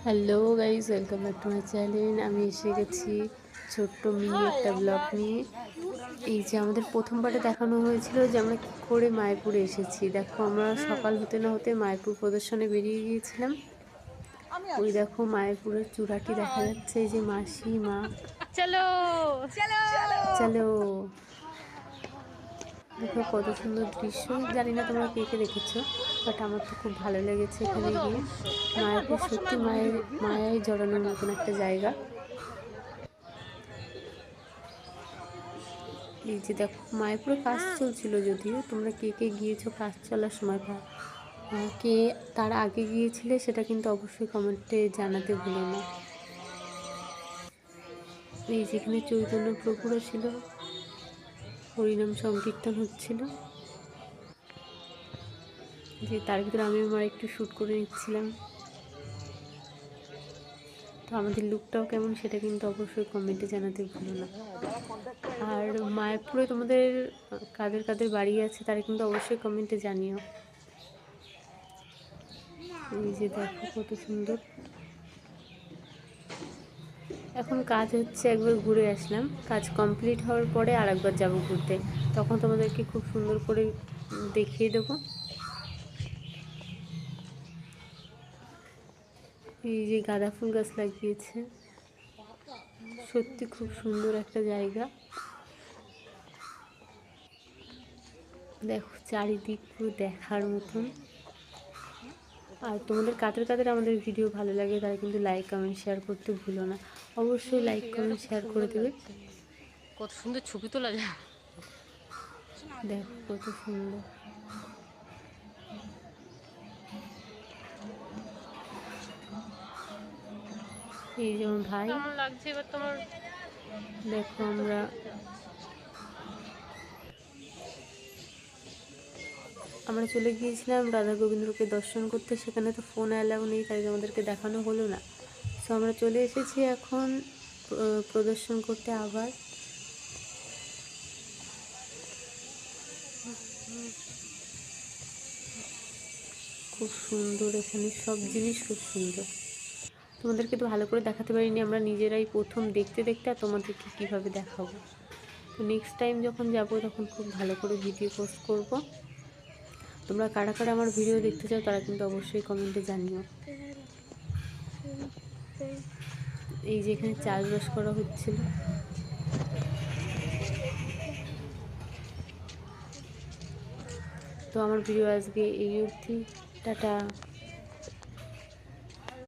Hello guys, welcome back to my channel. আমি এসে গেছি ছোট্ট মিনি একটা ব্লগ নিয়ে। এই যে আমাদের প্রথম পার্টে দেখানো হয়েছিল যে আমরা কী করে মায়াপুরে এসেছি। দেখো, আমরা সকাল হতে না হতে মায়াপুর প্রদর্শনে বেরিয়ে গিয়েছিলাম। ওই দেখো মায়াপুরের চূড়াটি দেখা যাচ্ছে। এই যে মাসি মা, চলো চলো চলো। দেখো কত সুন্দর দৃশ্য। জানি না তোমরা কে কে দেখেছো, বাট আমার তো খুব ভালো লেগেছে এখানে গিয়ে। মায়াপুর সত্যি মায়ায় জড়ানোর মতন একটা জায়গা। এই যে দেখো, মায়াপুরে কাজ চলছিল, যদিও তোমরা কে কে গিয়েছো কাজ চলার সময়, কে তার আগে গিয়েছিলে সেটা কিন্তু অবশ্যই কমেন্টে জানাতে ভুলো না। এই যেখানে চৈতন্য প্রভুরও ছিল, হরিনাম সংকীর্তন হচ্ছিল, যে তার ভিতরে আমি আমার একটু শ্যুট করে নিচ্ছিলাম। তো আমাদের লুকটাও কেমন সেটা কিন্তু অবশ্যই কমেন্টে জানাতে ভুলো না। আর মায়াপুরে তোমাদের কাদের কাদের বাড়ি আছে তারা কিন্তু অবশ্যই কমেন্টে জানিও। এই যে দেখো কত সুন্দর। এখন কাজ হচ্ছে, একবার ঘুরে আসলাম, কাজ কমপ্লিট হওয়ার পরে আর একবার যাবো ঘুরতে, তখন তোমাদেরকে খুব সুন্দর করে দেখিয়ে দেবো। এই যে গাঁদা ফুল গাছ লাগিয়েছে, সত্যি খুব সুন্দর একটা জায়গা। দেখো চারিদিক পুরো দেখার মতন। আর তোমাদের কাদের কাদের আমাদের ভিডিও ভালো লাগে তারা কিন্তু লাইক কমেন্ট শেয়ার করতে ভুলো না। অবশ্যই লাইক কমেন্ট শেয়ার করে দেবে। কত সুন্দর ছবি তোলা যায়। দেখো কত সুন্দর। এই যেমন ভাই, কেমন লাগছে এবার তোমার? দেখো আমরা চলে গিয়েছিলাম রাধা গোবিন্দকে দর্শন করতে। সেখানে তো ফোন অ্যালাউ নেই, তাই আমাদেরকে দেখানো হলো না। সো আমরা চলে এসেছি এখন প্রদর্শন করতে আবার। খুব সুন্দর, এখানে সব জিনিস খুব সুন্দর। তোমাদেরকে তো ভালো করে দেখাতে পারিনি, আমরা নিজেরাই প্রথম দেখতে দেখতে, আর তোমাদেরকে কীভাবে দেখাবো। তো নেক্সট টাইম যখন যাব তখন খুব ভালো করে ভিডিও পোস্ট করব। তোমরা কারা কারা আমার ভিডিও দেখতে চাও তারা কিন্তু অবশ্যই কমেন্টে জানিও। এই যে এখানে চাষবাস করা হচ্ছিল। তো আমার ভিডিও আজকে এই অবধি। টাটা।